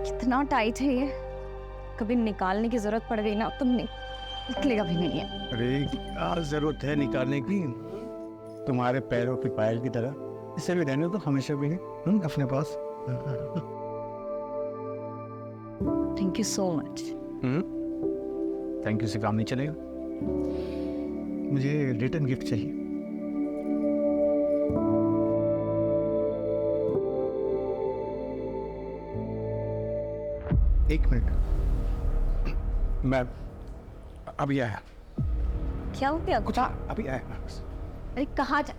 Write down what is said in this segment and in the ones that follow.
कितना टाइट है ये, कभी निकालने की जरूरत पड़ गई ना तो निकलेगा भी नहीं है। अरे क्या जरूरत है निकालने की, तुम्हारे पैरों की पायल की तरह इसे भी रहने तो हमेशा भी अपने पास। Thank you so much. Thank you से काम नहीं चलेगा, मुझे रिटर्न गिफ्ट चाहिए। एक मिनट, मैं अभी आया। क्या हो गया? कुछ अभी आया। अरे कहाँ जा?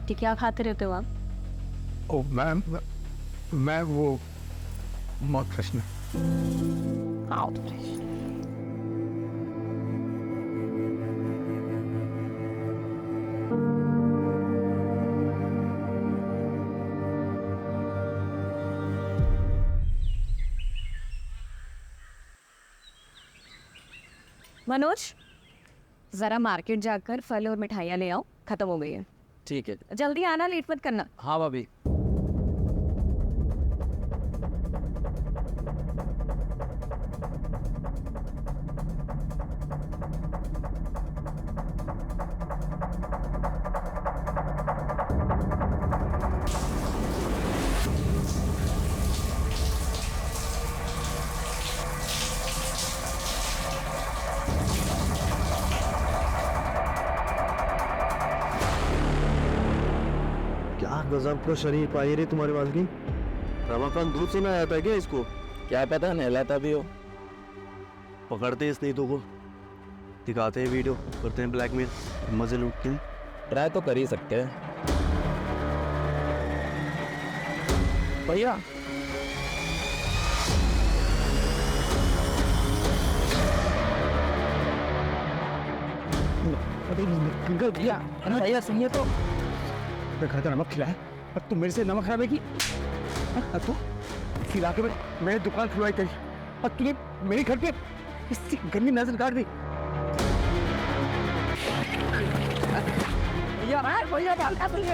कि क्या खाते रहते हो आप? ओ मैम, मैं वो mouth freshener. Mouth fresh. Manoj, जरा मार्केट जाकर फल और मिठाइयाँ ले आओ, खत्म हो गई है। ठीक है। जल्दी आना, लेट मत करना। हाँ भाभी। क्या गजब का शरीर पाई रे तुम्हारे पास की। रमाकांत दूध से ना आता है क्या इसको? क्या पता नहलाता भी हो। पकड़ते इस नहीं तो को, दिखाते हैं वीडियो, करते हैं ब्लैकमेल, मजे लूटते हैं। ट्राई तो कर ही सकते हैं भैया। अंकल भैया, भैया सुनिए तो। मैं घर का नमक खिलाया और तुम मेरे से नमक खराबे की। तू खिला के मैंने दुकान खुलवाई तेरी और तूने मेरे घर पे इतनी गंदी नजर काट दी। भैया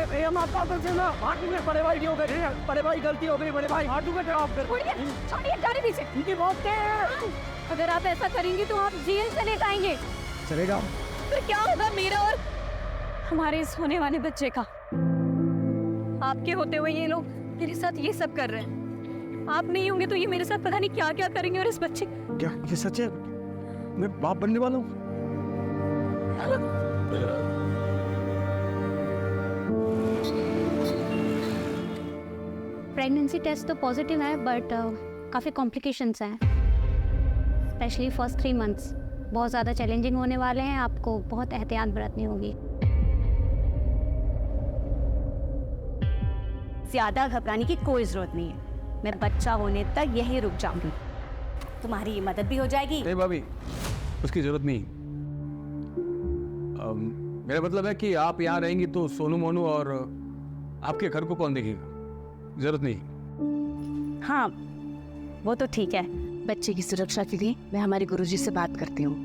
भैया माता से ना हाथ बड़े भाई हो गए, बड़े भाई गलती हो गई, बड़े भाई हाथ में जवाब कर। जाने पीछे। इनकी मौत है। अगर आप ऐसा करेंगे तो आप जेल चले जाएंगे। चलेगा फिर क्या होगा मेरा और हमारे इस होने वाले बच्चे का? आपके होते हुए ये लोग मेरे साथ ये सब कर रहे हैं। आप नहीं होंगे तो ये मेरे साथ पता नहीं क्या क्या करेंगे। और इस बच्चे, क्या ये सच है? मैं बाप बनने वाला हूँ। प्रेगनेंसी टेस्ट तो पॉजिटिव है बट काफ़ी कॉम्प्लिकेशंस हैं, स्पेशली फर्स्ट 3 मंथ्स बहुत ज़्यादा चैलेंजिंग होने वाले हैं। आपको बहुत एहतियात बरतनी होगी। ज्यादा घबराने की कोई जरूरत नहीं है। मैं बच्चा होने तक यहीं रुक जाऊंगी, तुम्हारी मदद भी हो जाएगी। नहीं भाभी, उसकी जरूरत नहीं। मेरा मतलब है कि आप यहाँ रहेंगी तो सोनू मोनू और आपके घर को कौन देखेगा? जरूरत नहीं। हाँ वो तो ठीक है। बच्चे की सुरक्षा के लिए मैं हमारे गुरुजी से बात करती हूँ,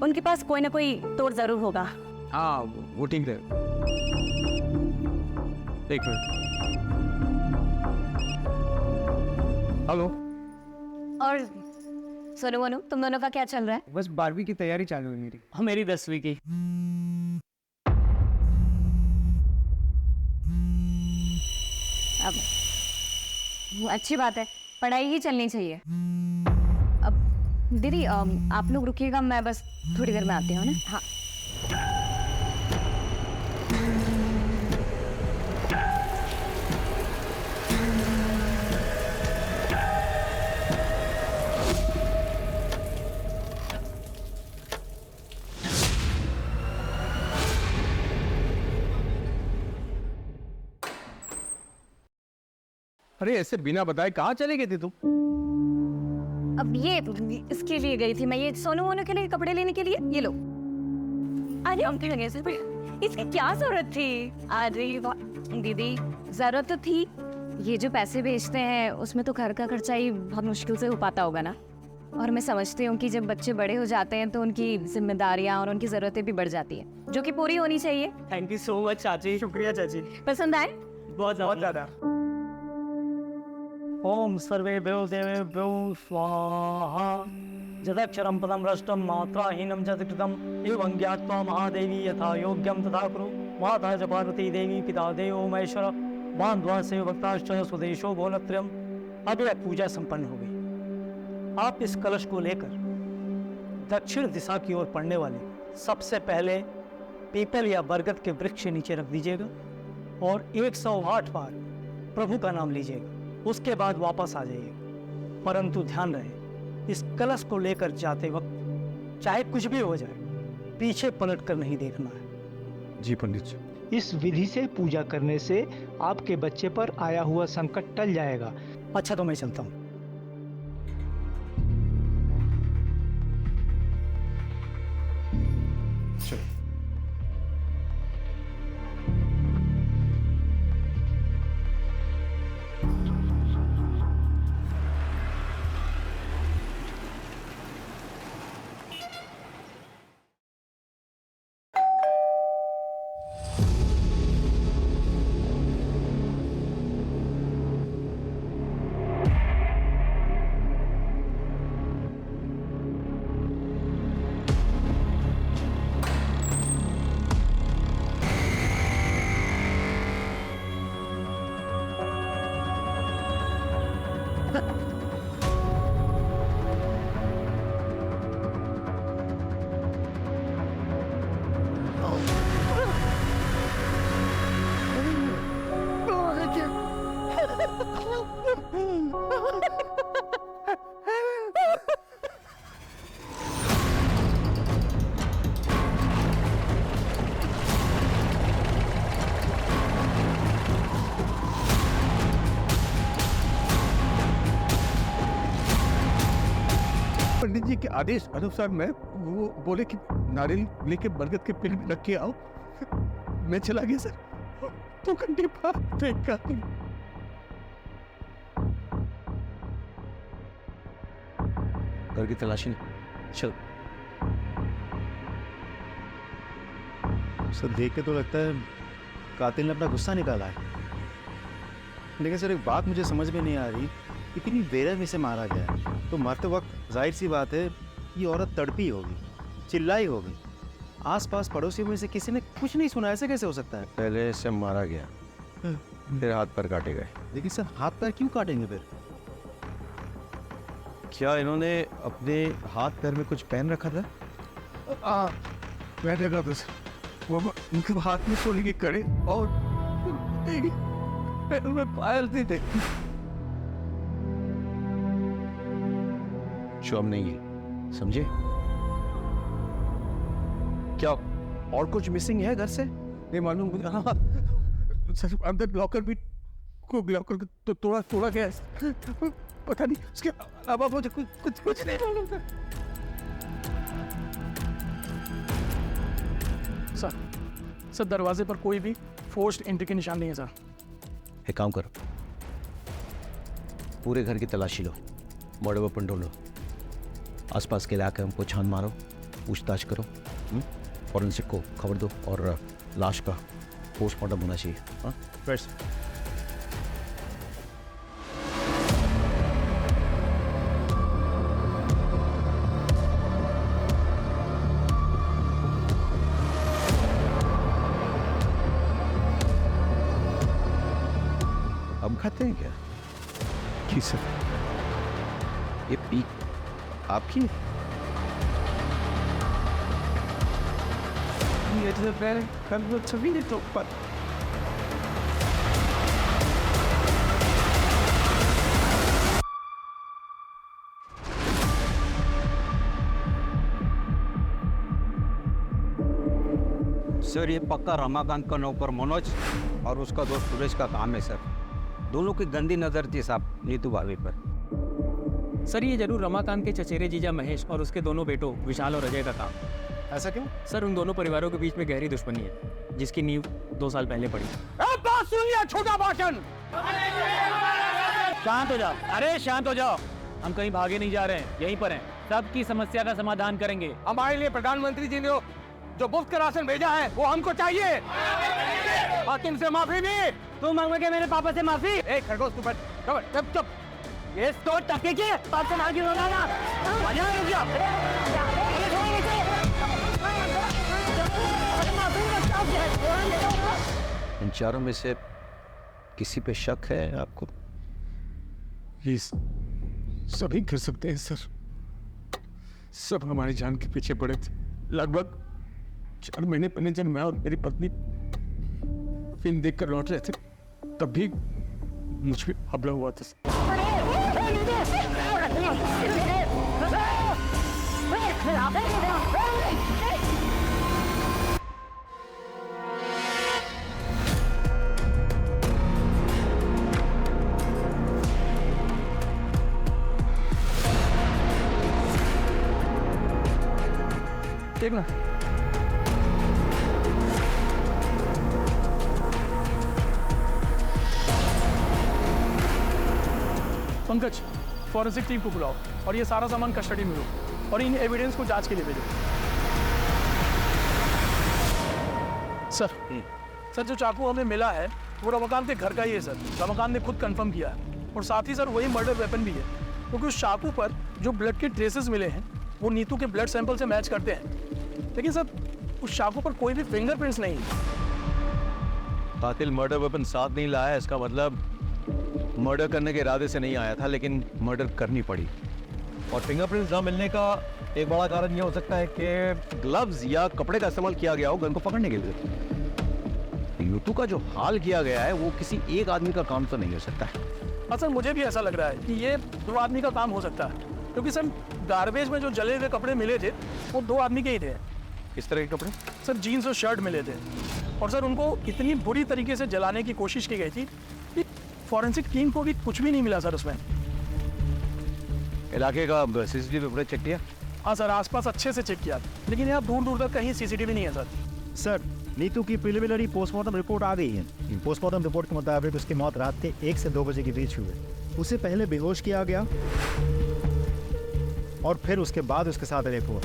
उनके पास कोई ना कोई तोड़ जरूर होगा। हाँ वो ठीक है। एक मिनट। हेलो। और सोनू मोनू, तुम दोनों का क्या चल रहा है? बस 12वीं की तैयारी चालू है मेरी। हाँ मेरी 10वीं की। अब अच्छी बात है, पढ़ाई ही चलनी चाहिए। अब दीदी आप लोग रुकिएगा, मैं बस थोड़ी देर में आती हूँ ना। हाँ अरे ऐसे बिना बताए कहाँ चले गए थे तुम? अब ये इसके लिए गई थी मैं, ये सोनू मोनू के लिए कपड़े लेने के लिए। ये लो। अरे हम लगे सर, इसकी क्या जरूरत थी? अरे दीदी जरूरत तो थी। ये जो पैसे भेजते हैं उसमें तो घर का खर्चा ही बहुत मुश्किल से हो पाता होगा ना। और मैं समझती हूँ कि जब बच्चे बड़े हो जाते हैं तो उनकी जिम्मेदारियाँ और उनकी ज़रूरतें भी बढ़ जाती हैं, जो कि पूरी होनी चाहिए। थैंक यू सो मच चाची। शुक्रिया चाची। पसंद आए? बहुत ज़्यादा। ओम सर्वेभ्यो देवेभ्यो स्वाहा। जदक्षरं पदं भ्रष्टं मात्राहीनं च कृतम् एवं ज्ञात्वा महादेवी यथा योग्यं तथा कुरु। माता च पार्वती देवी पिता देवो महेश्वर बांधवा से भक्ताश्च स्वदेशो भोलत्रयम्। अब यह पूजा संपन्न हो गई। आप इस कलश को लेकर दक्षिण दिशा की ओर पड़ने वाले सबसे पहले पीपल या बरगद के वृक्ष के नीचे रख दीजिएगा और 108 बार प्रभु का नाम लीजिएगा। उसके बाद वापस आ जाइएगा। परंतु ध्यान रहे, इस कलश को लेकर जाते वक्त चाहे कुछ भी हो जाए, पीछे पलट कर नहीं देखना है। जी पंडित जी। इस विधि से पूजा करने से आपके बच्चे पर आया हुआ संकट टल जाएगा। अच्छा तो मैं चलता हूँ। पंडित जी के आदेश अनुसार मैं वो बोले कि नारियल लेके बरगद के पेड़ में रख के आओ। मैं चला गया सर। 2 घंटे बाद देखा। घर की तलाशी नहीं। चल। सर देख के तो लगता है कातिल ने अपना गुस्सा निकाला है, लेकिन सर एक बात मुझे समझ में नहीं आ रही, इतनी बेरहमी से मारा गया है तो मरते वक्त जाहिर सी बात है ये औरत तड़पी होगी, चिल्लाई होगी। आसपास पड़ोसियों में से किसी ने कुछ नहीं सुना, ऐसे कैसे हो सकता है? पहले इसे मारा गया, फिर हाथ पर काटे गए। लेकिन सर हाथ पैर क्यों काटेंगे फिर? क्या इन्होंने अपने हाथ पैर में कुछ पहन रखा था? मैं देखा था सर, वो उनके हाथ में सोने की कड़े और पैरों में पायल थे। शोम नहीं है, समझे? क्या और कुछ मिसिंग है घर से? नहीं मालूम मुझे। हाँ सर, अंदर लॉकर भी को लॉकर तो तोड़ा गया है। पता नहीं उसके अलावा मुझे कुछ नहीं मालूम था। सर दरवाजे पर कोई भी फोर्स्ड एंट्री के निशान नहीं है सर। एक काम करो, पूरे घर की तलाशी लो, बड़े वेपन ढूंढो, आसपास के इलाके हमको छान मारो, पूछताछ करो, फॉरेंसिक को खबर दो और लाश का पोस्टमार्टम होना चाहिए। हाँ फ्रेश। हम खाते हैं क्या? जी सर। ये पीक आपकी? ये तो पहले कल वो सभी ने तो पर सर ये पक्का रमाकांत का नौकर मनोज और उसका दोस्त सुरेश का काम है सर। दोनों की गंदी नजर थी साहब नीतू भाभी पर। सर ये जरूर रमाकांत के चचेरे जीजा महेश और उसके दोनों बेटों विशाल और अजय का काम। ऐसा क्यों? सर उन दोनों परिवारों के बीच में गहरी दुश्मनी है जिसकी नींव 2 साल पहले पड़ी। बात सुनिए छोटा भाषण। शांत हो जाओ, अरे शांत हो जाओ। हम कहीं भागे नहीं जा रहे हैं, यहीं पर हैं। सबकी समस्या का समाधान करेंगे। हमारे लिए प्रधानमंत्री जी ने जो मुफ्त का राशन भेजा है वो हमको चाहिए और तुमसे माफी भी। तुम मांगोगे मेरे पापा से माफी? ए खरगोश तू बैठ, चुप चुप। ये तो टके के बात से मांगी होगा ना। मजा आ गया। इन चारों में से किसी पे शक है आपको? प्लीज सभी कर सकते हैं सर। सब हमारी जान के पीछे पड़े थे। लगभग 4 महीने पहले जब मैं और मेरी पत्नी फिल्म देखकर लौट रहे थे तब भी मुझ पे हमला हुआ था। देखना पंकज, फॉरेंसिक टीम को बुलाओ और ये सारा सामान कस्टडी में लो और इन एविडेंस को जांच के लिए भेजो। सर जो चाकू हमें मिला है वो रमाकांत के घर का ही है सर। रमाकांत ने खुद कंफर्म किया है और साथ ही सर वही मर्डर वेपन भी है क्योंकि उस चाकू पर जो ब्लड के ट्रेसेस मिले हैं वो नीतू के ब्लड सैंपल से मैच करते हैं, लेकिन सर उस चाकू पर कोई भी फिंगरप्रिंट्स नहीं है। कातिल मर्डर वेपन साथ नहीं लाया, इसका मतलब मर्डर करने के इरादे से नहीं आया था लेकिन मर्डर करनी पड़ी। और फिंगरप्रिंट्स ना मिलने का एक बड़ा कारण यह हो सकता है कि ग्लव्स या कपड़े का इस्तेमाल किया गया हो गन को पकड़ने के लिए। यूतू का जो हाल किया गया है वो किसी एक आदमी का काम तो नहीं हो सकता है। हाँ सर, मुझे भी ऐसा लग रहा है कि ये 2 आदमी का काम हो सकता है क्योंकि सर गार्बेज में जो जले हुए कपड़े मिले थे वो 2 आदमी के ही थे। किस तरह के कपड़े? सर जीन्स और शर्ट मिले थे और सर उनको इतनी बुरी तरीके से जलाने की कोशिश की गई थी कि फॉरेंसिक टीम को भी कुछ भी नहीं मिला सर उसमें। इलाके का सीसीटीवी फुटेज चेक किया? हाँ सर, आसपास अच्छे से चेक किया लेकिन यहाँ दूर दूर तक कहीं सीसीटीवी नहीं है सर। सर नीतू की प्रिलिमिनरी पोस्टमार्टम रिपोर्ट आ गई है। पोस्टमार्टम रिपोर्ट के मुताबिक उसकी मौत रात के 1 से 2 बजे के बीच हुई है। उसे पहले बेहोश किया गया और फिर उसके बाद उसके साथ रेप हुआ,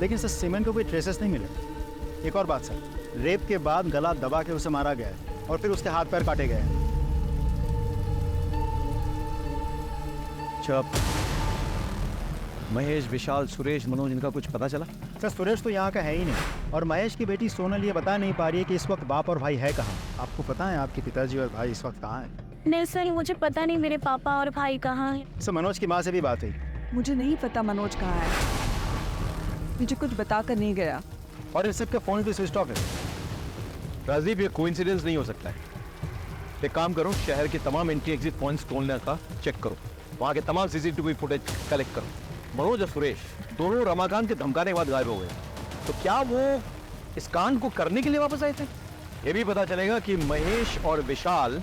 लेकिन सर सीमेंट को कोई ट्रेसेस नहीं मिले। एक और बात सर, रेप के बाद गला दबा के उसे मारा गया है और फिर उसके हाथ पैर काटे गए हैं। चुप। महेश, विशाल, सुरेश, मनोज, इनका कुछ पता चला? सर सुरेश तो यहाँ का है ही नहीं और महेश की बेटी सोनल ये बता नहीं पा रही है कि इस वक्त बाप और भाई है कहाँ। आपको पता है आपके पिताजी और भाई इस वक्त कहाँ हैं? नहीं सर, मुझे पता नहीं मेरे पापा और भाई कहाँ हैं। सर मनोज की माँ से भी बात हुई। मुझे नहीं पता मनोज कहाँ है, मुझे कुछ बता कर नहीं गया और इन सबके फोन भी स्विच ऑफ है। राजीव, ये कोइंसिडेंस नहीं हो सकता है। एक काम करो, शहर के तमाम एंट्री एग्जिट पॉइंट्स खोलने का चेक करो, वहाँ के तमाम सीसीटीवी फुटेज कलेक्ट करो। मनोज और सुरेश दोनों रमाकांत के धमकाने के बाद गायब हो गए, तो क्या वो इस कांड को करने के लिए वापस आए थे? ये भी पता चलेगा कि महेश और विशाल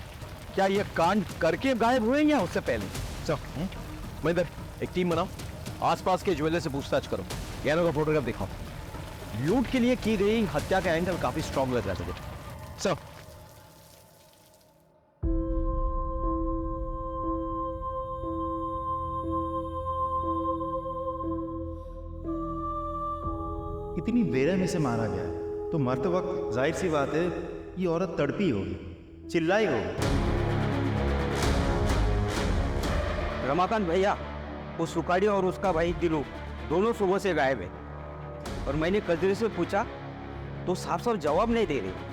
क्या ये कांड करके गायब हुए या उससे पहले। चलो महेंद्र, एक टीम बनाओ, आसपास के ज्वेलर से पूछताछ करो, गहनों का फोटोग्राफ दिखाओ। लूट के लिए की गई हत्या का एंगल काफी स्ट्रॉन्ग लग रहा है मुझे। चलो। इतनी बेरहमी से मारा गया है तो मरते वक्त जाहिर सी बात है ये औरत तड़पी होगी, चिल्लाई होगी। रमाकांत भैया, उस सुकाड़ी और उसका भाई दिलू दोनों सुबह से गायब है और मैंने कजरी से पूछा तो साफ साफ जवाब नहीं दे रही।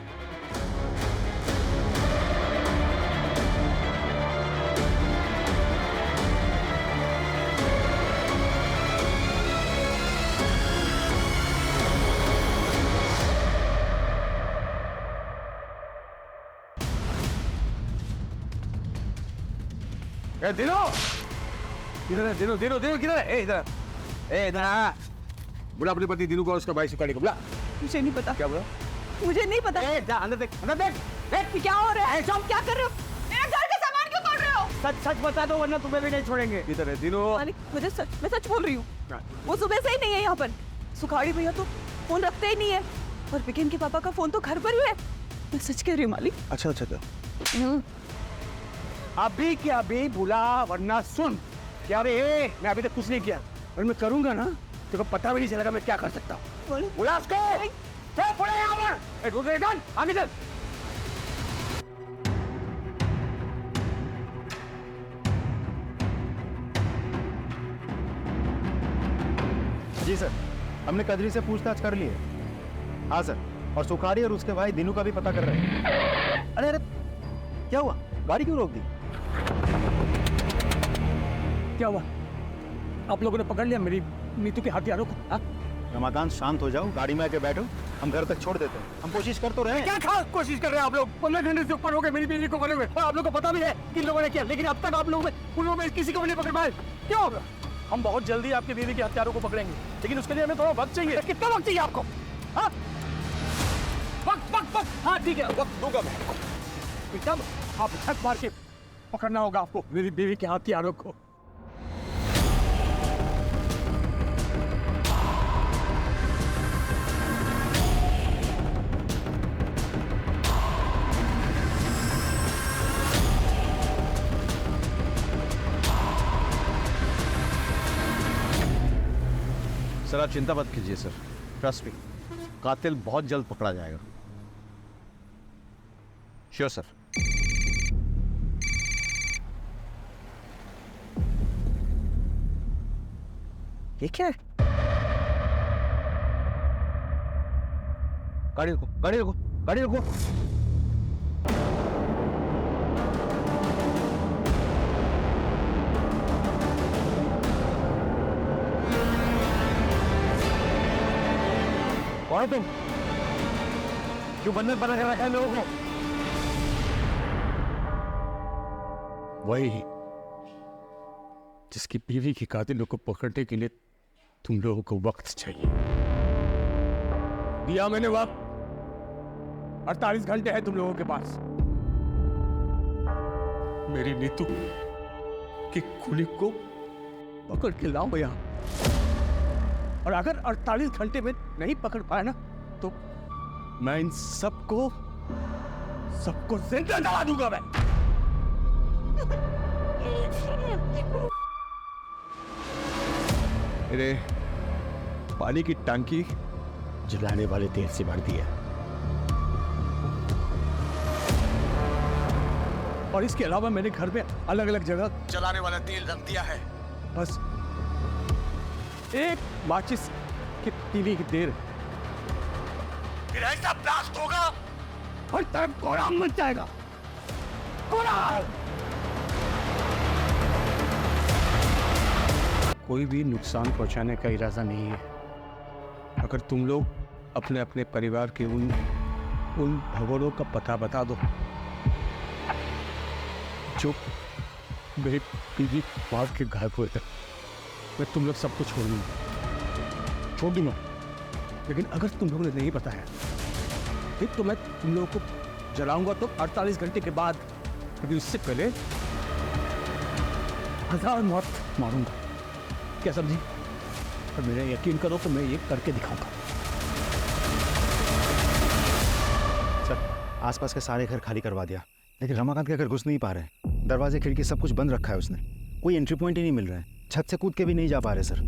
दिनो किधर है? दिनो दिनो दिनो किधर है? इधर आ। बुला अपने पति दिनू को और उसका भाई सुकाड़ी को बुला। मुझे नहीं पता। क्या बोला? मुझे नहीं पता। जा अंदर देख, अंदर देख। क्या हो रहा है? क्या कर रहे हो? मेरे घर का सामान क्यों तोड़ रहे हो? सच सच बता दो वरना तुम्हें भी नहीं छोड़ेंगे। इधर है दिनों। मालिक मैं सच बोल रही हूँ। वो सुबह से ही नहीं है यहाँ पर। सुखाड़ी भैया तो फोन रखते ही नहीं है और विकेन के पापा का फोन तो घर पर ही है। मैं सच कह रही हूँ मालिक। अच्छा अभी क्या अभी बुला वरना सुन। क्या रे मैं अभी तक कुछ नहीं किया और मैं करूंगा ना तेरे को पता भी नहीं चलेगा मैं क्या कर सकता हूँ। बुला उसको। चल पुड़े यहाँ पर। दूसरे गन आगे चल। जी सर, हमने कदरी से पूछताछ कर ली है। हाँ सर, और सुखाड़ी और उसके भाई दिनू का भी पता कर रहे हैं। अरे अरे क्या हुआ? गाड़ी क्यों रोक दी? क्या हुआ? आप लोगों ने पकड़ लिया मेरी नीतू के हथियारों को? हाँ? रमाकांत शांत हो जाओ, गाड़ी में आके बैठो, हम घर तक छोड़ देते हैं। हम कोशिश कर तो रहे हैं। क्या कोशिश कर रहे हैं आप लोग? 15 घंटे से ऊपर हो गए मेरी बीवी को पकड़े हुए और आप लोगों को पता भी है किन लोगों ने किया, लेकिन अब तक आप लोगों में किसी को भी नहीं पकड़ पाए। क्यों होगा? हम बहुत जल्दी आपकी बीवी के हत्यारों को पकड़ेंगे, लेकिन उसके लिए हमें थोड़ा वक्त चाहिए। कितना वक्त चाहिए आपको? हाँ? वक्त हाँ ठीक है, वक्त दूंगा मैं। एकदम आप छत मार के पकड़ना होगा आपको मेरी बीवी के हथियारों को। सर आप चिंता मत कीजिए सर, ट्रस्ट मी, कातिल बहुत जल्द पकड़ा जाएगा। Sure sir. ये क्या है? गाड़ी रुको, गाड़ी रुको, गाड़ी रुको। कौन हो तुम? क्यों बंधन बना कर रखा है लोगों को? वही जिसकी बीवी की कातिलों को पकड़ने के लिए तुम लोगों को वक्त चाहिए। दिया मैंने वक्त, 48 घंटे है तुम लोगों के पास। मेरी नीतू की खूनी को पकड़ के लाओ यहां, और अगर 48 घंटे में नहीं पकड़ पाया ना तो मैं इन सबको जिंदा जला दूंगा मैं। मेरे पानी की टंकी जलाने वाले तेल से भर दिया, और इसके अलावा मैंने घर में अलग अलग जगह जलाने वाला तेल रख दिया है। बस एक माचिस की तीली की देर, फिर ऐसा ब्लास्ट होगा और तरफ कोहराम मच जाएगा। कोई भी नुकसान पहुंचाने का इरादा नहीं है। अगर तुम लोग अपने अपने परिवार के उन भगोड़ों का पता बता दो जो मेरी बीवी मार के घायल हुए थे, मैं तुम लोग सबको छोड़ दूंगा। लेकिन अगर तुम लोगों ने नहीं बताया फिर तो मैं तुम लोगों को जलाऊंगा तो 48 घंटे के बाद, क्योंकि उससे पहले 1000 मौत मारूंगा। क्या समझी? और मेरा यकीन करो तो मैं ये करके दिखाऊंगा। सर आसपास के सारे घर खाली करवा दिया, लेकिन रमाकांत के घर घुस नहीं पा रहे। दरवाजे खिड़की सब कुछ बंद रखा है उसने, कोई एंट्री पॉइंट ही नहीं मिल रहा है। छत से कूद के भी नहीं जा पा रहे सर।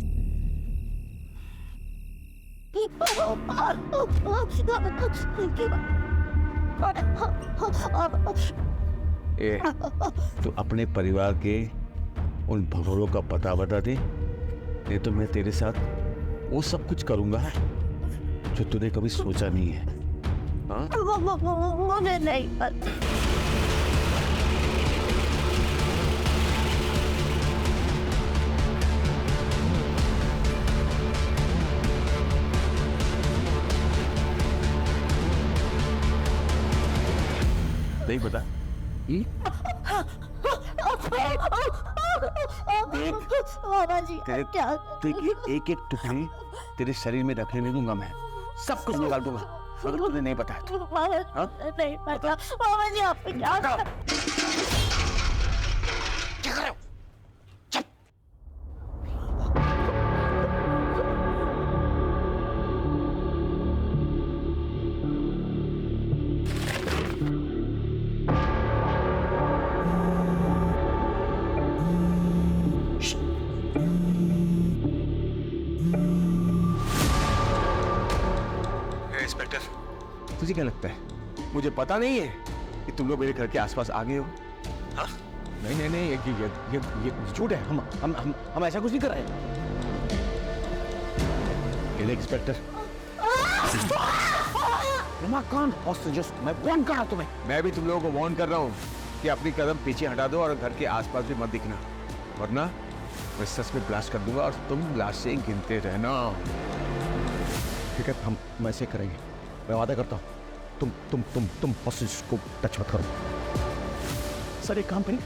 तो अपने परिवार के उन भगोड़ों का पता बता दे, नहीं तो मैं तेरे साथ वो सब कुछ करूंगा जो तूने कभी सोचा नहीं है। मुझे नहीं पता। नहीं पता? तेरे एक एक टुकड़े तेरे शरीर में रखने नहीं दूंगा मैं, सब कुछ निकाल दूंगा अगर तुझे नहीं बताया तो। नहीं पता मामा जी, आप क्या क्या कर रहे हो? चुप। इंस्पेक्टर, तुझे क्या लगता है मुझे पता नहीं है कि तुम लोग मेरे घर के आसपास आ गए हो? हाँ? नहीं नहीं नहीं, ये झूठ है। हम ऐसा कुछ नहीं कर रहे। इंस्पेक्टर, मैं वार्न कर रहा हूं तुम्हें। मैं भी तुम लोगों को वार्न कर रहा हूँ कि अपनी कदम पीछे हटा दो और घर के आसपास भी मत दिखना, वरना मैं सच में ब्लास्ट कर दूंगा और तुम लाशें गिनते रहना। ठीक है, हम ऐसे करेंगे। मैं वादा करता हूँ तुम हॉस्टेज को टच मत करो। सर एक काम करें,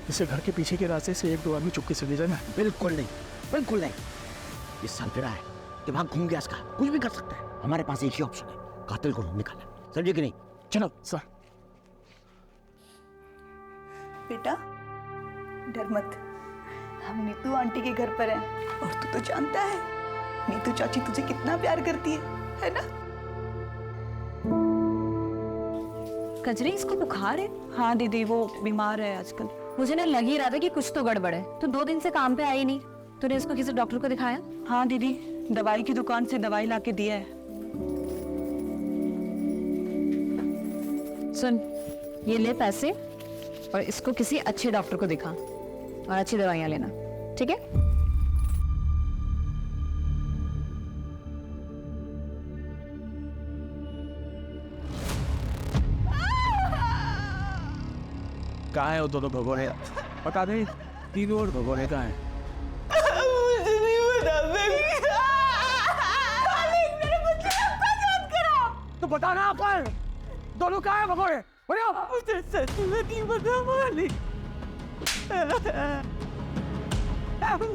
इसे घर के पीछे के रास्ते से 1-2 आदमी चुपके से ले जाना। बिल्कुल नहीं, बिल्कुल नहीं। ये सालगिरह है, दिमाग घूम गया इसका, कुछ भी कर सकता है। हमारे पास एक ही ऑप्शन है, कातिल को निकालना। समझे कि नहीं? चलो सर। बेटा डर मत, हम नीतू आंटी के घर पर हैं और तू तो जानता है नीतू चाची तुझे कितना प्यार करती है ना? कजरी, इसको बुखार है? हाँ दीदी, वो बीमार है आजकल। मुझे ना लग ही रहा था कि कुछ तो गड़बड़ है। तू 2 दिन से काम पे आई नहीं, तूने इसको किसी डॉक्टर को दिखाया? हाँ दीदी, दवाई की दुकान से दवाई लाके दिया है। सुन, ये ले पैसे और इसको किसी अच्छे डॉक्टर को दिखा और अच्छी दवाइयां लेना, ठीक है? कहाँ है वो दोनों भगोने? बता दे, तीनों और भगोने कहाँ हैं? मुझे नहीं बता। तो बताना पर दोनों कहाँ हैं भगोने? मुझे सच में नहीं पता मालिक।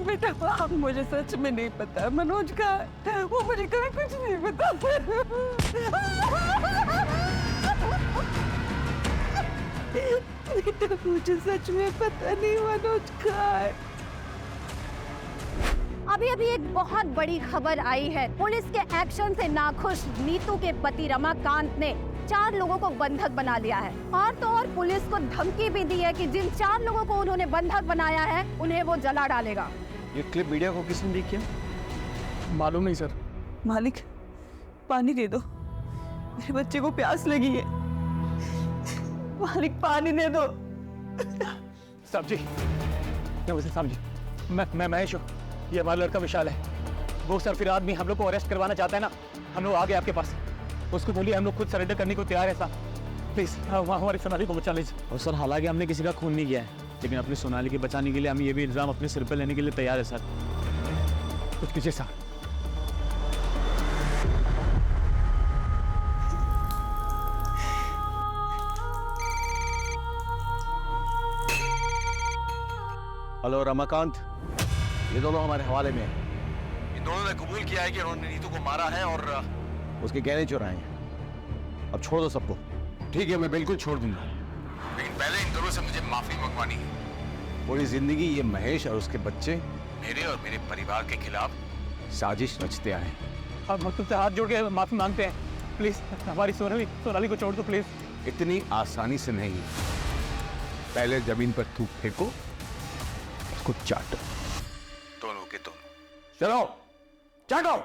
बेटा मुझे सच में नहीं पता मनोज का, वो मुझे कभी कुछ नहीं पता। बेटा मुझे सच में पता नहीं मनोज का है। अभी अभी एक बहुत बड़ी खबर आई है। पुलिस के एक्शन से नाखुश नीतू के पति रमाकांत ने 4 लोगों को बंधक बना लिया है, और तो और पुलिस को धमकी भी दी है कि जिन 4 लोगों को उन्होंने बंधक बनाया है उन्हें वो जला डालेगा। ये क्लिप मीडिया को किसने लीक किया? मालूम नहीं सर। मालिक पानी दे दो, मेरे बच्चे को प्यास लगी है। मालिक पानी दे दो। साहब जी, नमस्ते साहब जी, मैं महेश हूँ, ये हमारा लड़का विशाल है। वो सर फिर आदमी हम लोग को अरेस्ट करवाना चाहता है ना, हम लोग आ गए आपके पास। उसको बोलिए हम लोग खुद सरेंडर करने को तैयार है साहब, प्लीज हमारी सोनाली को बचा लीजिए। और सर हालांकि हमने किसी का खून नहीं किया है, लेकिन अपनी सोनाली के बचाने के लिए हम ये भी इल्जाम अपने सिर पर लेने के लिए तैयार है सर। कुछ कीजिए साहब। हेलो रमाकांत, ये दोनों हमारे हवाले में हैं। इन दोनों ने कबूल किया है कि उन्होंने नीतू को मारा है और उसके गहने चुराए हैं। अब छोड़ दो सबको। ठीक है, मैं बिल्कुल छोड़ दूंगा, लेकिन पहले इन दोनों से मुझे माफी मंगवानी है। पूरी जिंदगी ये महेश और उसके बच्चे मेरे और मेरे परिवार के खिलाफ साजिश रचते आए। अब हम तुमसे हाथ जोड़ के माफी मांगते हैं, प्लीज हमारी सोनाली को छोड़ दो प्लीज। इतनी आसानी से नहीं, पहले जमीन पर थूक फेंको, उसको चाटो, दोनों के दोनों। चलो चाटो।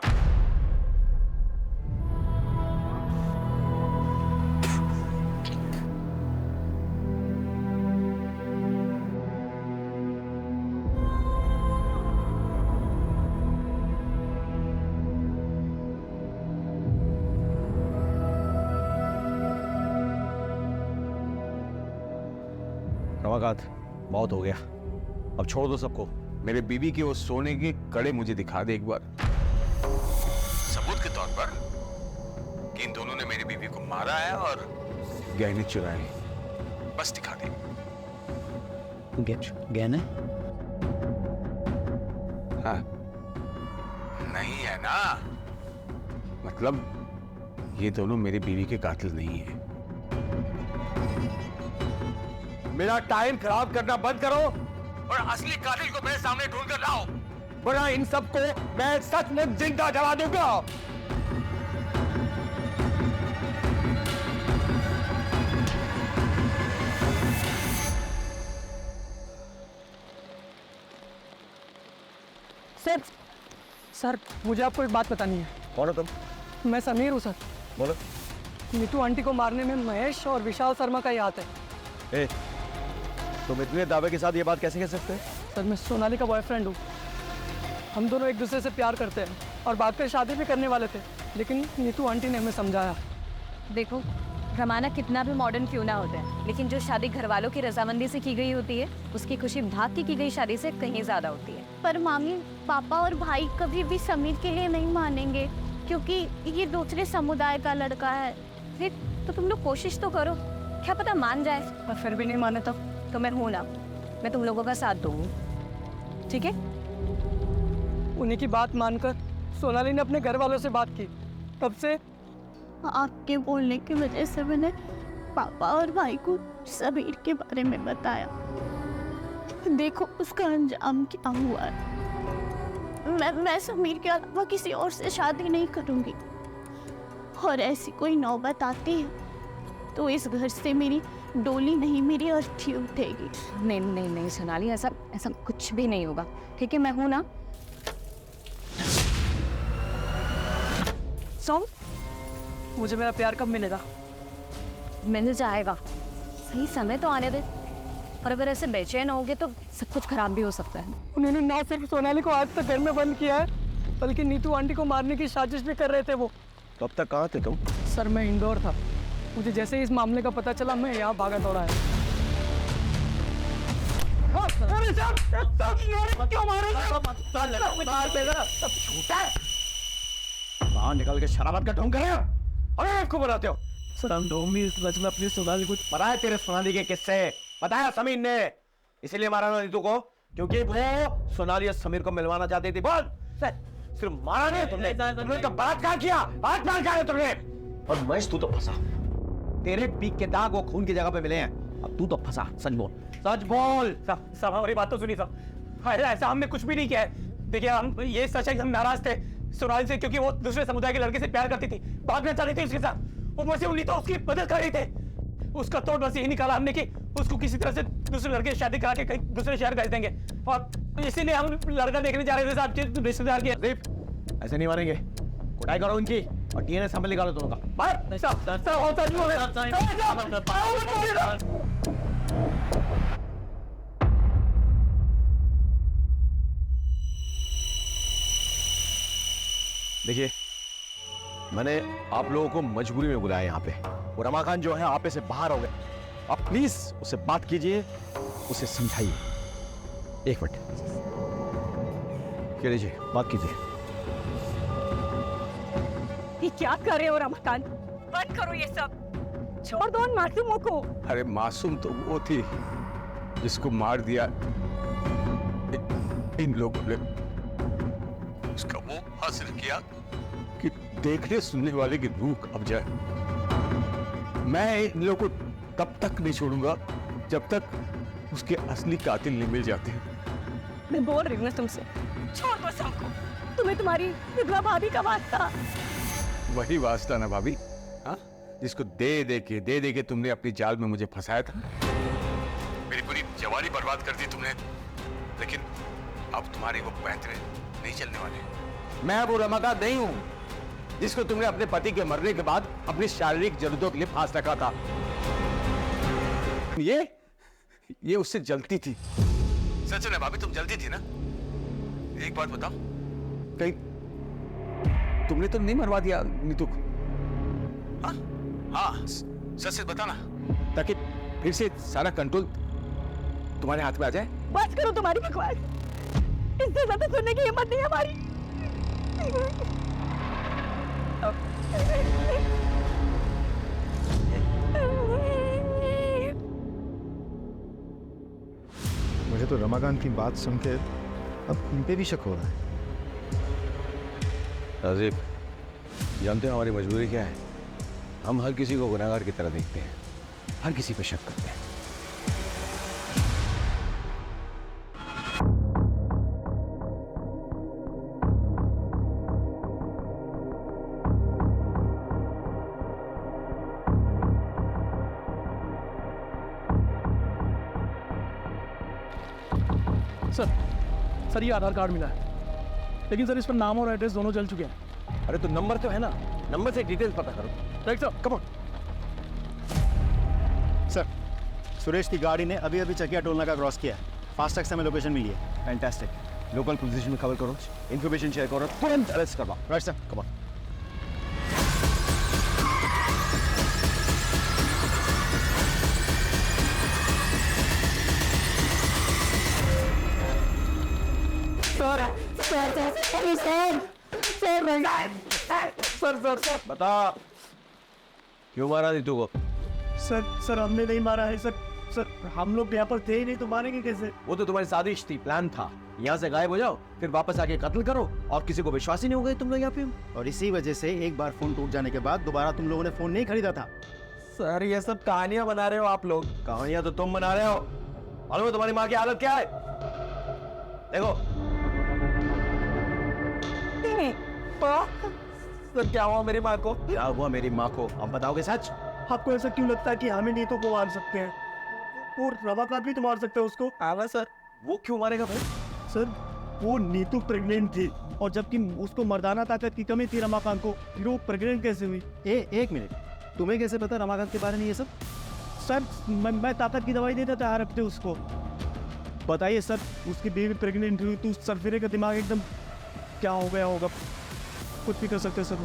रमाकांत, बहुत हो गया, अब छोड़ दो सबको। मेरे बीवी के वो सोने के कड़े मुझे दिखा दे एक बार, सबूत के तौर पर कि इन दोनों ने मेरी बीवी को मारा है और गहने चुराए हैं। बस दिखा दे। गहने? हाँ, नहीं है ना, मतलब ये दोनों मेरी बीवी के कातिल नहीं है। मेरा टाइम खराब करना बंद करो और असली कातिल को मेरे सामने ढूंढ कर लाओ, वरना इन सबको मैं सचमुच जिंदा जला दूंगा। सर सर मुझे आपको एक बात बतानी है। कौन हो तुम? मैं समीर हूँ सर। बोलो। नीतू आंटी को मारने में महेश और विशाल शर्मा का ही हाथ है। ए, तुम इतने दावे के साथ ये बात कैसे कह सकते हैं? सर मैं सोनाली का बॉयफ्रेंड हूँ। हम दोनों एक दूसरे से प्यार करते हैं और बाद में शादी भी करने वाले थे, लेकिन नीतू आंटी ने हमें समझाया। देखो, रमाना कितना भी मॉडर्न क्यों ना होता है, लेकिन जो शादी घर वालों की रजामंदी से की गई होती है, उसकी खुशी भाग की गई शादी से कहीं ज्यादा होती है। पर मामी, पापा और भाई कभी भी समीर के लिए नहीं मानेंगे, क्योंकि ये दूसरे समुदाय का लड़का है। तो तुम लोग कोशिश तो करो, क्या पता मान जाए। और फिर भी नहीं माने तो मैं हूं ना, मैं तुम लोगों का साथ दूंगी, ठीक है? उन्हीं की बात मानकर सोनाली ने अपने घर वालों से बात की। तब से आपके बोलने की वजह से मैंने पापा और भाई को समीर के बारे में बताया। देखो उसका अंजाम क्या हुआ है। मैं समीर के अलावा किसी और से शादी नहीं करूंगी, और ऐसी कोई नौबत आती है तो इस घर से मेरी डोली नहीं, मेरी अर्थी उठेगी। नहीं नहीं नहीं सोनाली, ऐसा ऐसा कुछ भी नहीं होगा, ठीक है? मैं हूं ना। सॉन्ग, मुझे मेरा प्यार कब मिलेगा? मिल जाएगा, सही समय तो आने दे। और अगर ऐसे बेचैन होगे तो सब कुछ खराब भी हो सकता है। उन्होंने ना सिर्फ सोनाली को आज तक घर में बंद किया है, बल्कि नीतू आंटी को मारने की साजिश भी कर रहे थे वो। तो अब तक कहाँ थे तुम? सर मैं इंदौर था। मुझे जैसे ही इस मामले का पता चला, मैं यहाँ भागा दौड़ा है। बाहर निकल के शराबत का ढोंग कर रहे हो और आपको बनाते हो। सर हम दो में अपनी सोनाली को पता है तेरे सोनाली के किस्से? बताया समीर ने, इसीलिए मारा ना नीतू को, क्योंकि वो सोनाली और समीर को मिलवाना चाहती थी। बोल, सिर्फ मारा नहीं तुमने, तुमने तो बलात्कार किया, बलात्कार किया तुमने। और महेश तू तो फंसा, तेरे पीक के दाग वो खून की जगह पे मिले हैं, अब तू तो फंसा। सच बोल, सच बोल। सब हमारी बात तो सुनी सब। ऐसा हमने कुछ भी नहीं किया है। देखिए, हम ये सच है कि हम नाराज थे सोनाली से, क्योंकि वो दूसरे समुदाय के लड़के से प्यार करती थी, भागना चाहती थी उसके साथ। ऊपर से उन्हीं तो उसकी मदद कर रही थे। उसका तोड़ बस यही निकाला हमने कि उसको किसी तरह से दूसरे लड़के से शादी करा के कहीं दूसरे शहर भेज देंगे, और इसीलिए हम लड़का देखने जा रहे थे साहब के रिश्तेदार के। ऐसे नहीं मारेंगे, कुटाई करो उनकी और डीएनए सैंपल निकालो दोनों का। देखिए, मैंने आप लोगों को मजबूरी में बुलाया यहाँ पे, और रमाकांत जो है आपे से बाहर हो गए। आप प्लीज उससे बात कीजिए, उसे समझाइए। एक मिनट, कह लीजिए, बात कीजिए। ये क्या कर रहे हो रमाकांत? बंद करो ये सब, छोड़ दो उन मासूमों को। अरे मासूम तो वो थी जिसको मार दिया इन लोगों ने। उसका वो हासिल किया कि देखने सुनने वाले की रूह अब जाए। मैं इन लोगों को तब तक नहीं छोड़ूंगा जब तक उसके असली कातिल नहीं मिल जाते। मैं बोल रही हूँ ना तुमसे, छोड़ दो सबको। तुम्हें तुम्हारी विधवा भाभी का वास्ता। वही वास्ता ना भाभी, हाँ, जिसको दे दे के तुमने अपनी जाल में मुझे फंसाया था। मेरी पूरी जवानी बर्बाद कर दी तुमने, लेकिन अब तुम्हारी वो पैंतरे नहीं चलने वाले। मैं वो रमाकांत नहीं हूं जिसको तुमने अपने पति के मरने के बाद अपनी शारीरिक जरूरतों के लिए फांस रखा था। ये उससे जलती थी। सच है भाभी, तुम जलती थी ना। एक बात बताओ, कहीं तुमने तो नहीं मरवा दिया नीतू को? हाँ, सच बताना, ताकि फिर से सारा कंट्रोल तुम्हारे हाथ में आ जाए। बस करो तुम्हारी बकवास, इससे ज्यादा सुनने की हिम्मत नहीं है हमारी। मुझे तो रमाकांत की बात सुन के अब इन पे भी शक हो रहा है। राजीव, जानते हो हमारी मजबूरी क्या है? हम हर किसी को गुनहगार की तरह देखते हैं, हर किसी पे शक करते हैं। सर ये आधार कार्ड मिला है, लेकिन सर इस पर नाम और एड्रेस दोनों चल चुके हैं। अरे तो नंबर तो है ना, नंबर से डिटेल्स पता करो। Right sir, come on. Sir, Suresh की गाड़ी ने अभी अभी चकिया टोल नाका क्रॉस किया है। फास्टैग से हमें लोकेशन मिली है। फैंटास्टिक। लोकल पोजीशन में खबर करो, इन्फॉर्मेशन शेयर करो, तुरंत अरेस्ट करवाओ। Right sir, come on. Sir बता, क्यों मारा नीतू को? सर हमने नहीं मारा है सर हम लोग यहाँ पर थे ही नहीं, तो मारेंगे कैसे? वो तो तुम्हारी साजिश थी, प्लान था। यहाँ से गायब हो जाओ, फिर वापस आके कत्ल करो, और किसी को विश्वास ही नहीं हो गए तुम लोग यहाँ पे। और इसी वजह से एक बार फोन टूट जाने के बाद दोबारा तुम लोगों ने फोन नहीं खरीदा था। सर ये सब कहानियां बना रहे हो आप लोग। कहानियां तो तुम बना रहे हो। मालूम है तुम्हारी माँ की हालत क्या है? देखो। सर क्या हुआ मेरी माँ को? क्या हुआ मेरी माँ को? अब बताओगे सच? आपको ऐसा क्यों लगता है कि हमें नीतू को मार सकते हैं? और रमाकांत भी तो मार सकते हैं उसको। आवा सर, वो क्यों मारेगा भाई? सर वो नीतू प्रेग्नेंट थी, और जबकि उसको मर्दाना ताकत की कमी थी रमाकांत को, फिर वो प्रेग्नेंट कैसे हुई? एक मिनट, तुम्हें कैसे पता रमाकांत के बारे में ये सब? सर मैं ताकत की दवाई देता था हर हफ्ते उसको। बताइए सर, उसकी बेबी प्रेग्नेंट हुई तो सरफिरे का दिमाग एकदम क्या हो गया होगा? कुछ भी कर सकते हैं सर।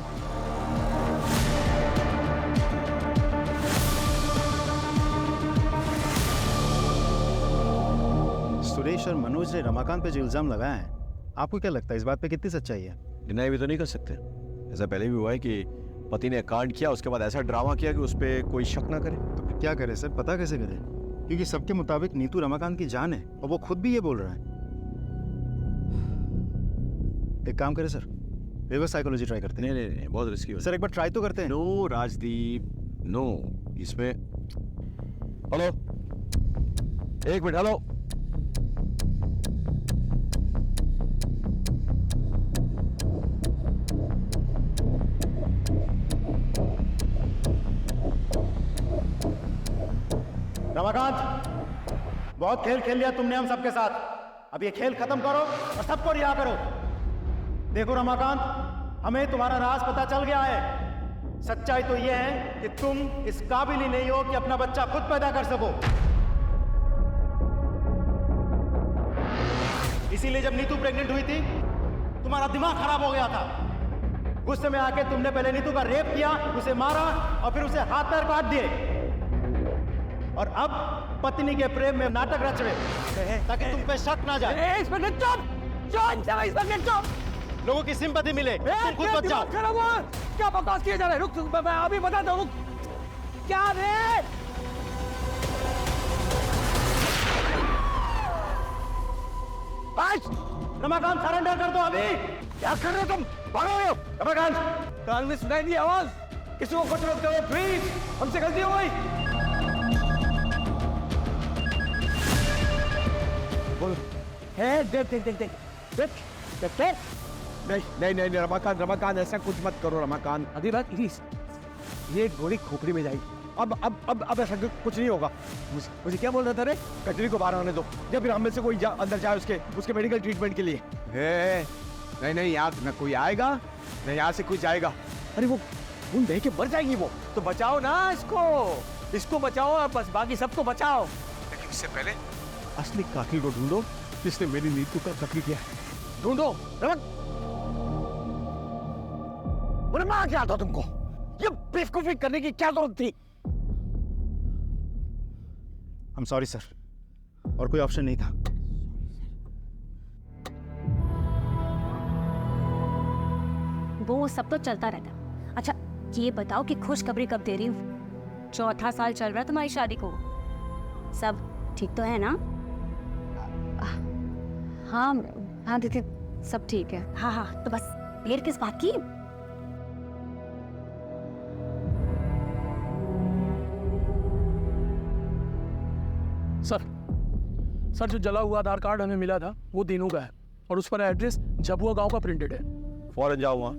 सुरेश और मनोज ने रमाकांत पे जो इल्जाम लगाया है, आपको क्या लगता है इस बात पे कितनी सच्चाई है? डिनाई भी तो नहीं कर सकते। ऐसा पहले भी हुआ है कि पति ने कांड किया, उसके बाद ऐसा ड्रामा किया कि उस पर कोई शक ना करे। तो फिर क्या करे सर, पता कैसे करे? क्योंकि सबके मुताबिक नीतू रमाकांत की जान है, और वो खुद भी ये बोल रहा है। एक काम करे सर, रिवर्स साइकोलॉजी ट्राई करते हैं। नहीं, बहुत रिस्की हो सर एक बार ट्राई तो करते हैं। No Rajdeep, no. इसमें हेलो, एक मिनट, हेलो। रमाकांत, बहुत खेल खेल लिया तुमने हम सबके साथ। अब ये खेल खत्म करो और सबको रिहा करो। देखो रमाकांत, हमें तुम्हारा राज पता चल गया है। सच्चाई तो ये है कि तुम इस काबिल ही नहीं हो कि अपना बच्चा खुद पैदा कर सको। इसीलिए जब नीतू प्रेग्नेंट हुई थी, तुम्हारा दिमाग खराब हो गया था। गुस्से में आके तुमने पहले नीतू का रेप किया, उसे मारा और फिर उसे हाथ पैर काट दिए। और अब पत्नी के प्रेम में नाटक रच रहे ताकि तुम पे शक ना जाए। लोगों की सिंपैथी मिले, तुम खुद बच जाओ। क्या बकवास किए जा रहे? रुक, मैं अभी बताता हूँ। क्या रे? रमाकांत सरेंडर कर दो अभी। क्या कर रहे हो तुम? भागो रमाकांत। कान में सुनाई दी आवाज? किसी को कुछ मत करो प्लीज, हमसे गलती हो गई। बोलो। देख। नहीं, रमाकांत ऐसा कुछ मत करो रमाकांत। अभी बात ये गोली खोपड़ी में जाएगी। अब ऐसा कुछ नहीं होगा। मुझे क्या बोल रहा था रे? कचरी को बाहर आने दो, या फिर हम में से कोई अंदर जाए उसके मेडिकल ट्रीटमेंट के लिए। नहीं, यहाँ न कोई आएगा, नहीं यहाँ से कोई जाएगा। अरे वो खून दे के मर जाएगी वो। तो बचाओ ना इसको बचाओ, और बस बाकी सबको बचाओ। लेकिन इससे पहले असली कातिल को ढूंढो जिसने मेरी नीतू का कत्ल किया है। ढूंढो। मार क्या था तुमको? ये बेवकूफी करने की क्या जरूरत थी? I'm sorry सर, और कोई ऑप्शन नहीं था। वो सब तो चलता रहता। अच्छा ये बताओ कि खुशखबरी कब दे रही हूँ? 4था साल चल रहा है तुम्हारी शादी को। सब ठीक तो है ना? हाँ दीदी, सब ठीक है। हाँ, तो बस देर किस बात की? सर जो जला हुआ आधार कार्ड हमें मिला था वो दीनू का है, और उस पर एड्रेस झबुआ गांव का प्रिंटेड है। फौरन जाओ वहाँ,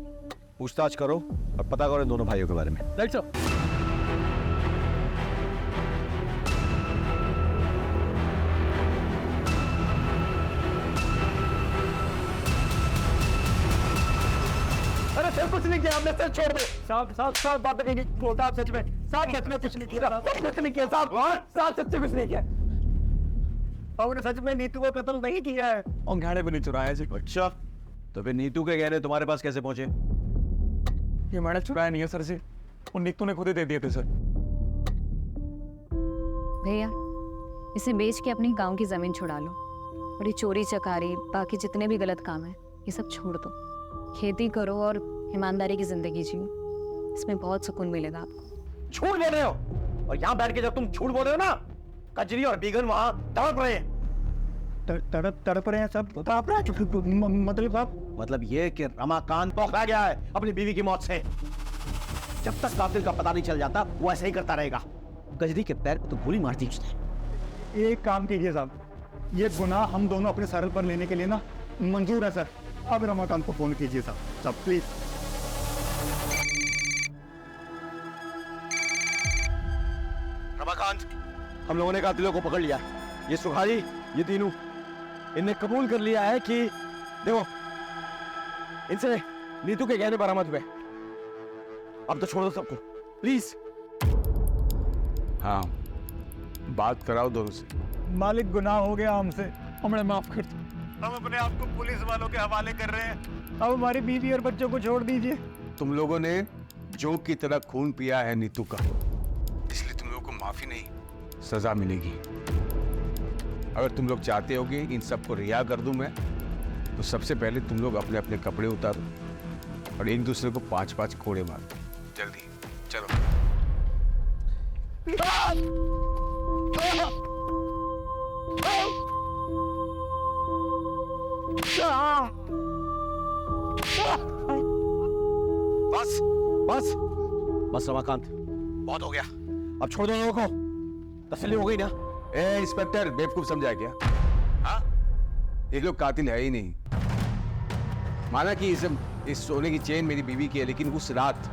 पूछताछ करो और पता करो इन दोनों भाइयों के बारे में। Right sir. कुछ नहीं किया, हमने सच छोड़ दो। साहब साहब साहब बात नहीं बोलता आप सच में, साहब सच में कुछ नहीं किया, सच नहीं किया साहब, साहब सच में कुछ नहीं किया। हमने सच में नीतू को कत्ल नहीं किया है। और गहने भी नहीं चुराए जी। अच्छा, तो फिर नीतू के गहने तुम्हारे पास कैसे पहुंचे? ये मैंने चुराया नहीं है सर जी, वो नीतू ने खुद ही दे दिए थे सर। भैया इसे बेच के अपनी गांव की जमीन छुड़ा लो और ये चोरी चकारी बाकी जितने भी गलत काम है ये सब छोड़ दो। खेती करो और ईमानदारी की जिंदगी जियो, इसमें बहुत सुकून मिलेगा आपको। झूठ बोल रहे हो, और यहाँ बैठ के जब तुम झूठ बोल रहे हो ना, कजरी और बीगन वहाँ तड़प रहे हैं। तड़प रहे हैं सब, तड़प रहे हैं। मतलब साहब, मतलब ये कि रमाकांत पकड़ा गया है अपनी बीवी की मौत से। जब तक कातिल का पता नहीं चल जाता वो ऐसे ही करता रहेगा। गजरी के पैर को तो गोली मार दी उसने। एक काम कीजिए साहब, ये गुनाह हम दोनों अपने सर पर लेने के लिए ना मंजूर है सर। अब रमाकांत को फोन कीजिए साहब प्लीज। रमाकांत, हम लोगों ने कातिलों को पकड़ लिया। ये सुखारी, ये तीनों, इनने कबूल कर लिया है कि देखो इनसे नीतू के गहने बरामद हुए। अब तो छोड़ो सबको प्लीज। हाँ, बात कराओ दोनों से। मालिक, गुनाह हो गया हमसे, हमें माफ कर दो। हम अपने आप को पुलिस वालों के हवाले कर रहे हैं। अब हमारी बीवी और बच्चों को छोड़ दीजिए। तुम लोगों ने जोंक की तरह खून पिया है नीतू का, इसलिए तुम लोगों को माफी नहीं, सजा मिलेगी। अगर तुम लोग चाहते होगे इन सबको रिहा कर दूं मैं, तो सबसे पहले तुम लोग अपने अपने कपड़े उतारो और एक दूसरे को 5-5 कोड़े मारो। जल्दी चलो। बस बस बस रमाकांत, बहुत हो गया। अब छोड़ दो लोगों को, तसल्ली हो गई ना? ए इंस्पेक्टर, बेवकूफ समझा क्या? हाँ, ये लोग कातिल है ही नहीं। माना कि इस सोने की चेन मेरी बीवी की है, लेकिन उस रात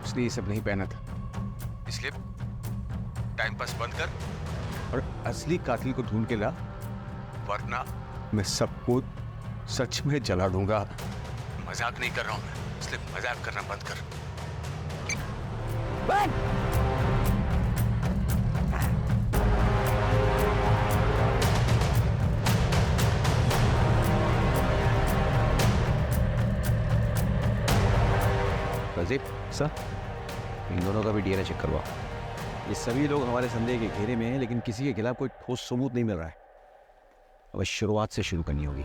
उसने ये सब नहीं पहना था, इसलिए टाइम पास बंद कर और असली कातिल को ढूंढ के ला, वरना मैं सबको सच में जला दूंगा। मजाक नहीं कर रहा हूं मैं, इसलिए मजाक करना बंद कर। रजीब सर, इन दोनों का भी डीएनए चेक करवाओ। ये सभी लोग हमारे संदेह के घेरे में हैं, लेकिन किसी के खिलाफ कोई ठोस सबूत नहीं मिल रहा है। अब शुरुआत से शुरू करनी होगी।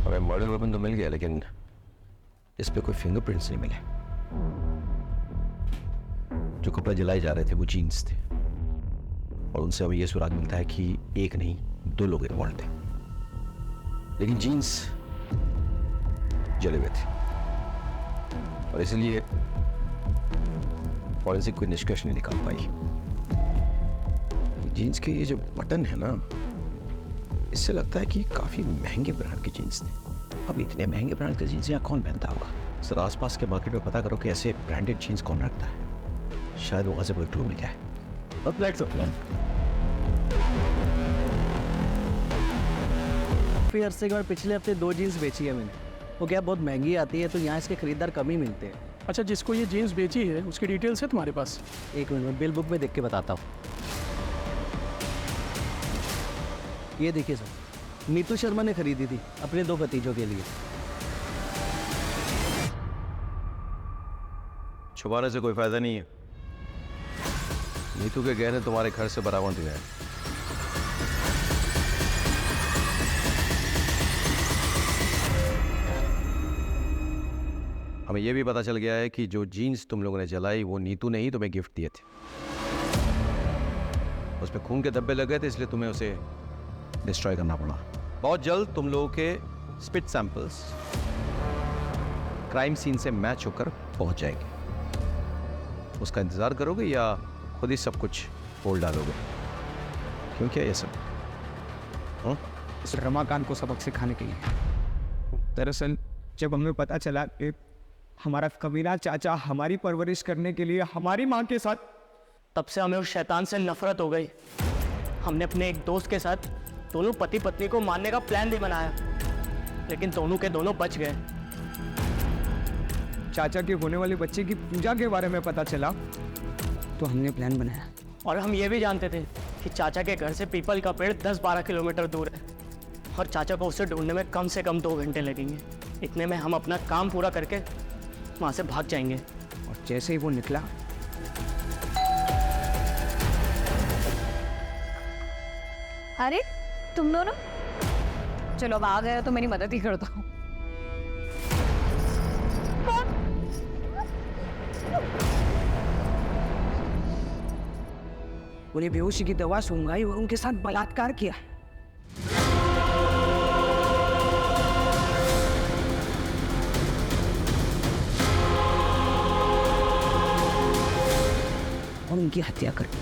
हमें मर्डर वेपन तो मिल गया, लेकिन इस पे कोई फिंगरप्रिंट्स नहीं मिले। जो कपड़े जलाए जा रहे थे वो जीन्स थे, और उनसे हमें यह सुराग मिलता है कि एक नहीं 2 लोग इन्वॉल्व थे, लेकिन जीन्स जले हुए थे, और इसलिए फॉरेंसिक कोई निष्कर्ष नहीं निकाल पाई। जीन्स के ये जो बटन है ना, इससे लगता है कि काफी महंगे ब्रांड के जीन्स थे। अब इतने महंगे ब्रांड के जीन्स यहाँ कौन पहनता होगा? सर, आसपास के मार्केट में पता करो कि ऐसे ब्रांडेड जीन्स कौन रखता है। शायद वहां से कोई क्लू मिल जाए। अब लेट्स फिर अरसे के बाद पिछले हफ्ते 2 जीन्स बेची है मैंने। वो क्या बहुत महंगी आती है, तो यहाँ इसके खरीदार कम ही मिलते हैं। अच्छा, जिसको ये जीन्स बेची है उसकी डिटेल्स है तुम्हारे पास? एक मिनट में बिल बुक में देख के बताता हूँ। ये देखिए सर, नीतू शर्मा ने खरीदी थी अपने 2 भतीजों के लिए। छुपाने से कोई फायदा नहीं है। नीतू के गहने तुम्हारे घर से बरामद हुए हैं। हमें यह भी पता चल गया है कि जो जीन्स तुम लोगों ने जलाई वो नीतू ने ही तुम्हें गिफ्ट दिए थे। उसमें खून के धब्बे लगे थे, इसलिए तुम्हें उसे डिस्ट्रॉय करना पड़ा। बहुत जल्द तुम लोगों के स्पिट सैंपल्स क्राइम सीन से मैच होकर पहुंच जाएंगे। उसका इंतजार करोगे या खुद ही सब कुछ बोल डालोगे? क्यों क्या ये सब? इस रमाकांत को सबक सिखाने के लिए। दरअसल जब हमें पता चला कि हमारा कमीना चाचा हमारी परवरिश करने के लिए हमारी माँ के साथ, तब से हमें उस शैतान से नफरत हो गई। हमने अपने एक दोस्त के साथ दोनों पति पत्नी को मारने का प्लान भी बनाया, लेकिन दोनों के दोनों बच गए। चाचा के होने वाले बच्चे की पूजा के बारे में पता चला तो हमने प्लान बनाया। और हम ये भी जानते थे कि चाचा के घर से पीपल का पेड़ 10-12 किलोमीटर दूर है और चाचा को उसे ढूंढने में कम से कम 2 घंटे लगेंगे। इतने में हम अपना काम पूरा करके वहाँ से भाग जाएंगे। और जैसे ही वो निकला, अरे तुम दोनों, चलो अब आ गए हो तो मेरी मदद ही कर दो। उन्हें बेहोशी की दवा सूंघाई और उनके साथ बलात्कार किया। और उनकी हत्या कर दी।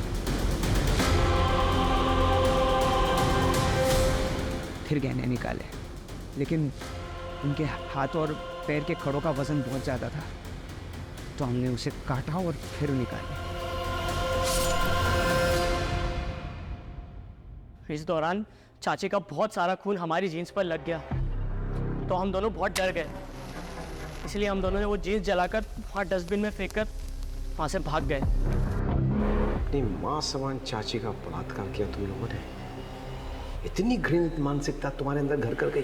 फिर गहने निकाले, लेकिन उनके हाथ और पैर के खड़ों का वजन बहुत ज़्यादा था, तो हमने उसे काटा और फिर निकाले। इस दौरान चाचे का बहुत सारा खून हमारी जीन्स पर लग गया, तो हम दोनों बहुत डर गए। इसलिए हम दोनों ने वो जीन्स जलाकर वहाँ डस्टबिन में फेंक कर वहाँ से भाग गए। अपनी माँ समान चाची का बलात्कार किया तुम लोगों ने। इतनी घृणित मानसिकता तुम्हारे अंदर घर कर गई।